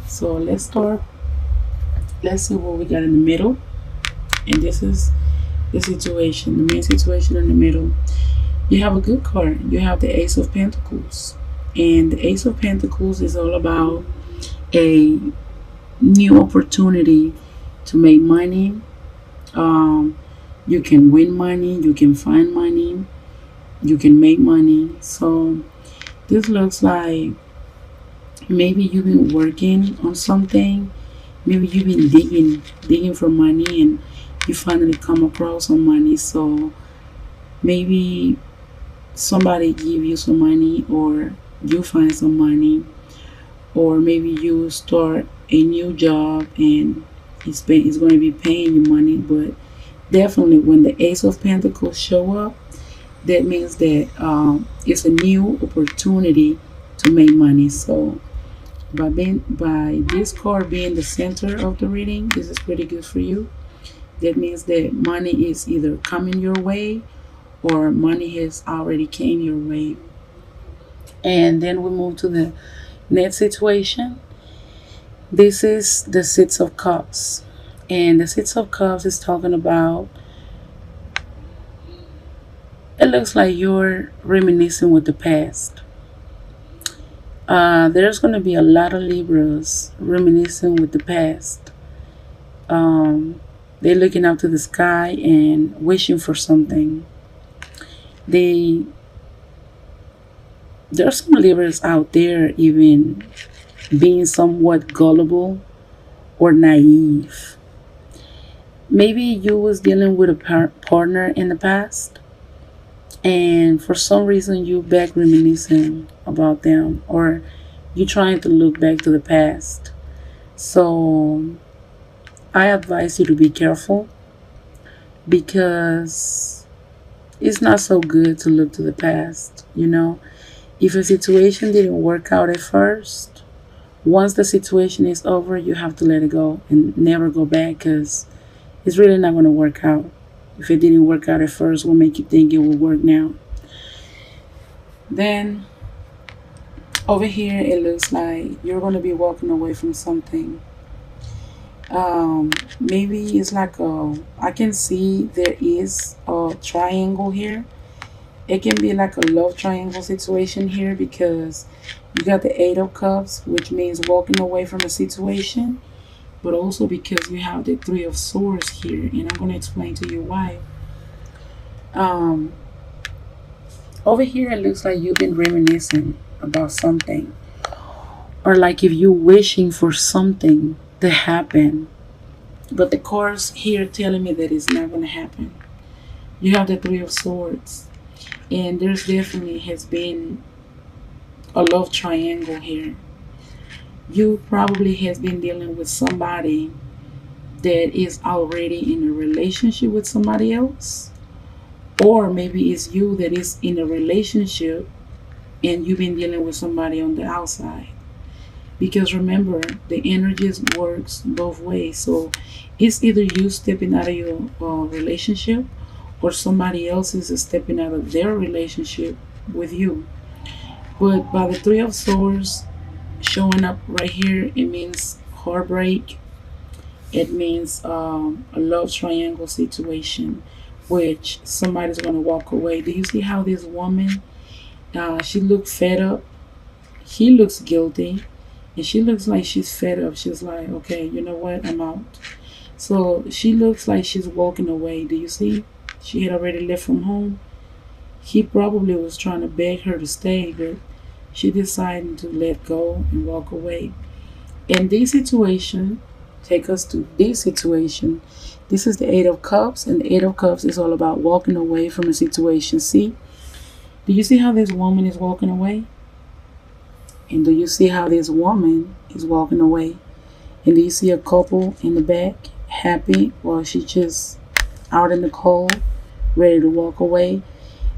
So let's start. Let's see what we got in the middle. And this is the situation, the main situation in the middle. You have a good card. You have the Ace of Pentacles. And the Ace of Pentacles is all about a new opportunity to make money. Um, you can win money, you can find money, you can make money. So this looks like maybe you've been working on something. Maybe you've been digging for money, and you finally come across some money. So maybe somebody give you some money, or you find some money, or maybe you start a new job and it's going to be paying you money. But definitely when the Ace of Pentacles show up, that means that it's a new opportunity to make money. So by this card being the center of the reading, this is pretty good for you. That means that money is either coming your way, or money has already came your way. And then we move to the next situation. This is the Six of Cups. And the Six of Cups is talking about, it looks like you're reminiscing with the past. There's going to be a lot of Libras reminiscing with the past. They're looking up to the sky and wishing for something. There's some Libras out there even being somewhat gullible or naive. Maybe you was dealing with a partner in the past, and for some reason you back reminiscing about them, or you trying to look back to the past. So I advise you to be careful, because it's not so good to look to the past. If a situation didn't work out at first, once the situation is over, you have to let it go and never go back, because it's really not going to work out. If it didn't work out at first, what make you think it will work now? Then over here, it looks like you're going to be walking away from something. Maybe it's like I can see there is a triangle here. It can be like a love triangle situation here, because you got the Eight of Cups, which means walking away from a situation, but also because you have the Three of Swords here, and I'm going to explain to you why. Over here, it looks like you've been reminiscing about something, or like if you're wishing for something to happen, but the cards here telling me that it's not going to happen. You have the Three of Swords, and there's definitely has been a love triangle here. You probably has been dealing with somebody that is already in a relationship with somebody else, or maybe it's you that is in a relationship and you've been dealing with somebody on the outside. Because remember, the energies works both ways. So it's either you stepping out of your relationship, or somebody else is stepping out of their relationship with you. But by the Three of Swords showing up right here, it means heartbreak. It means a love triangle situation, which somebody's going to walk away. Do you see how this woman, she looks fed up? He looks guilty, and she looks like she's fed up. She's like, okay, you know what, I'm out. So she looks like she's walking away. Do you see? She had already left from home. He probably was trying to beg her to stay, but she decided to let go and walk away. In this situation, take us to this situation. This is the Eight of Cups, and the Eight of Cups is all about walking away from a situation. See? Do you see how this woman is walking away? And do you see how this woman is walking away? And do you see a couple in the back happy, while she just out in the cold, ready to walk away?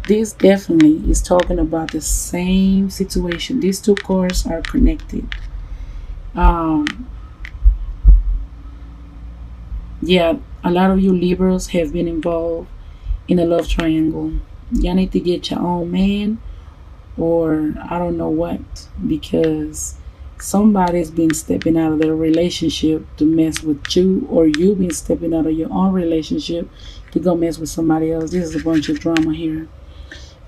This definitely is talking about the same situation. These two cards are connected. Yeah, a lot of you Libras have been involved in a love triangle. Y'all need to get your own man, or I don't know what, because Somebody's been stepping out of their relationship to mess with you, or you've been stepping out of your own relationship to go mess with somebody else. This is a bunch of drama here.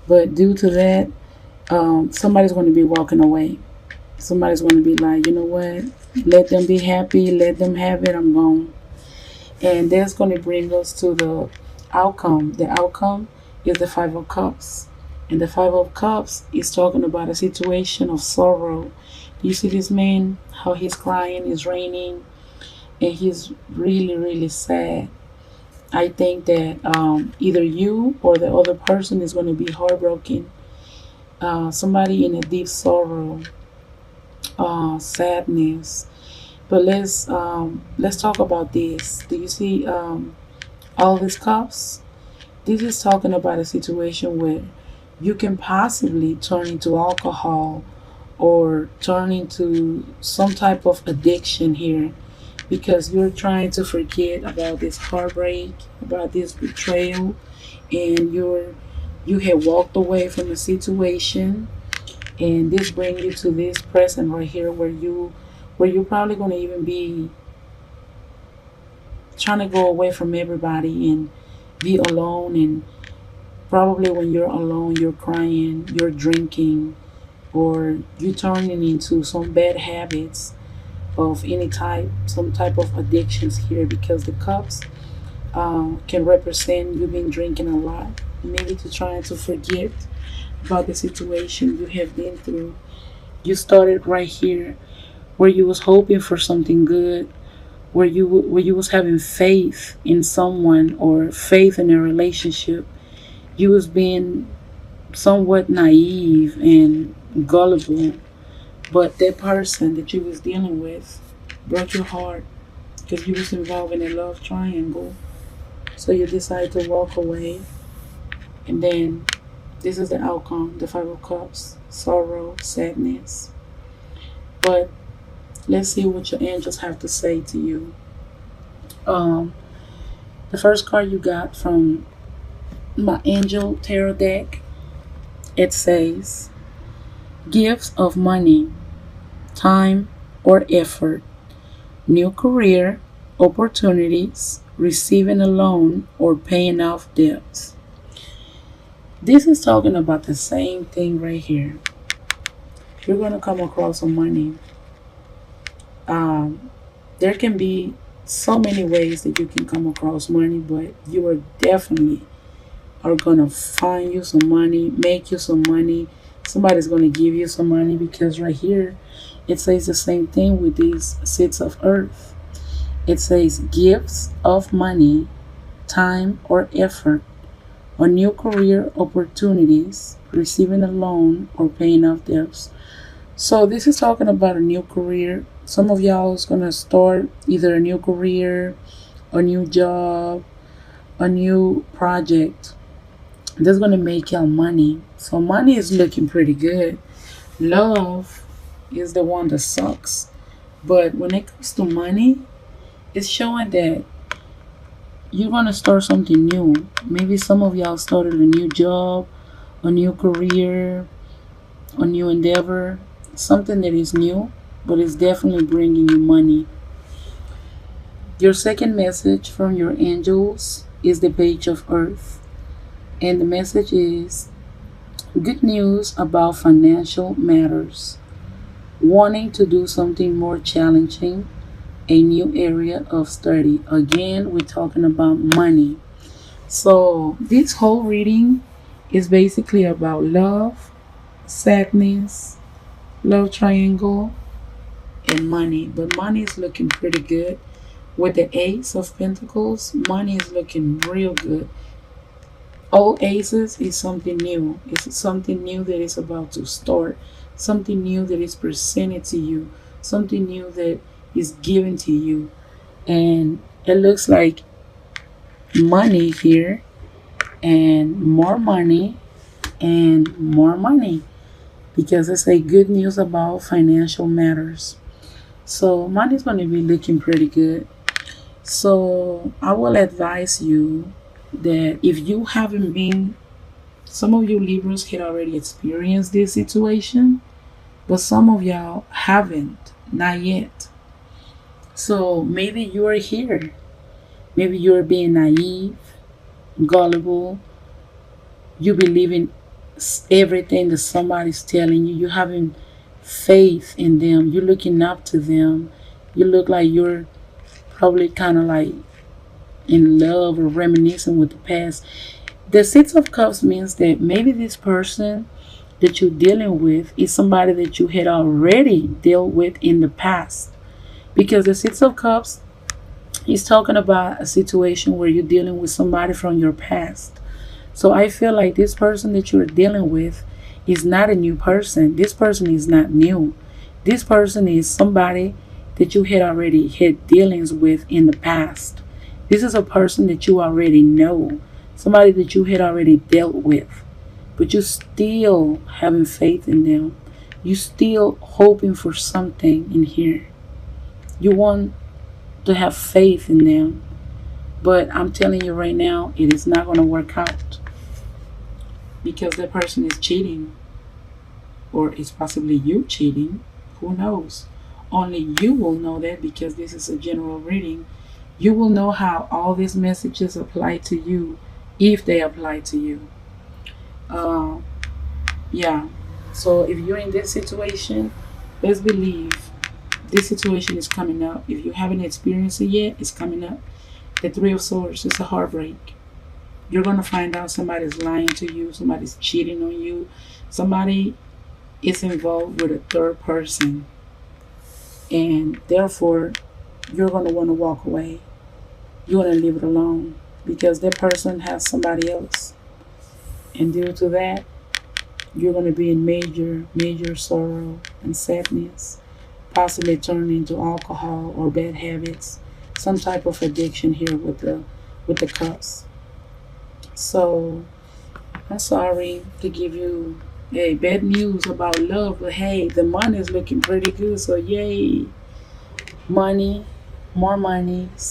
But due to that, somebody's going to be walking away. Somebody's going to be like, you know what? Let them be happy. Let them have it. I'm gone. And that's going to bring us to the outcome. The outcome is the Five of Cups. And the Five of Cups is talking about a situation of sorrow. Do you see this man? How he's crying, it's raining, and he's really, really sad. I think that either you or the other person is going to be heartbroken. Somebody in a deep sorrow, sadness. But let's talk about this. Do you see all these cups? This is talking about a situation where you can possibly turn into alcohol or turn into some type of addiction here, because you're trying to forget about this heartbreak, about this betrayal, and you have walked away from the situation, and this brings you to this present right here where you're probably going to even be trying to go away from everybody and be alone. And probably when you're alone, you're crying, you're drinking, or you turning into some bad habits of any type, some type of addictions here, because the cups can represent you been drinking a lot, maybe to trying to forget about the situation you have been through. You started right here where you was hoping for something good, where you was having faith in someone or faith in a relationship. You was being somewhat naive and gullible, but that person that you was dealing with broke your heart because you was involved in a love triangle. So you decided to walk away, and then this is the outcome: the Five of Cups, sorrow, sadness. But let's see what your angels have to say to you. Um, the first card you got from my angel tarot deck, it says gifts of money, time, or effort, new career opportunities, receiving a loan, or paying off debts. This is talking about the same thing right here. You're going to come across some money. There can be so many ways that you can come across money, but you are definitely are gonna find you some money, make you some money. Somebody's gonna give you some money, because right here it says the same thing with these sets of earth. It says gifts of money, time or effort, or new career opportunities, receiving a loan, or paying off debts. So this is talking about a new career. Some of y'all is gonna start either a new career, a new job, a new project that's gonna make y'all money. So money is looking pretty good. Love is the one that sucks. But when it comes to money, it's showing that you're gonna start something new. Maybe some of y'all started a new job, a new career, a new endeavor, something that is new, but it's definitely bringing you money. Your second message from your angels is the Page of Earth. And the message is good news about financial matters, wanting to do something more challenging, a new area of study. Again, we're talking about money. So, this whole reading is basically about love, sadness, love triangle, and money. But money is looking pretty good. With the Ace of Pentacles, money is looking real good. All aces is something new. It's something new that is about to start. Something new that is presented to you. Something new that is given to you. And it looks like money here, and more money, and more money, because it's a good news about financial matters. So money is going to be looking pretty good. So I will advise you that if you haven't been, some of you Libras had already experienced this situation, but some of y'all haven't, not yet. So maybe you are here. Maybe you're being naive, gullible. You believe in everything that somebody's telling you. You're having faith in them. You're looking up to them. You look like you're probably kind of like in love or reminiscing with the past. The Six of Cups means that maybe this person that you're dealing with is somebody that you had already dealt with in the past. Because the Six of Cups is talking about a situation where you're dealing with somebody from your past. So I feel like this person that you're dealing with is not a new person. This person is not new. This person is somebody that you had already had dealings with in the past. This is a person that you already know, somebody that you had already dealt with, but you still having faith in them. You still hoping for something in here. You want to have faith in them, but I'm telling you right now, it is not going to work out because that person is cheating, or it's possibly you cheating. Who knows? Only you will know that because this is a general reading. You will know how all these messages apply to you if they apply to you. Uh, yeah. So if you're in this situation, let's believe this situation is coming up. If you haven't experienced it yet, it's coming up. The Three of Swords is a heartbreak. You're going to find out somebody's lying to you, somebody's cheating on you, somebody is involved with a third person, and therefore you're going to want to walk away. You want to leave it alone because that person has somebody else, and due to that, you're going to be in major sorrow and sadness, possibly turn into alcohol or bad habits, some type of addiction here with the cups. So I'm sorry to give you bad news about love, but hey, the money is looking pretty good. So yay, money, more money.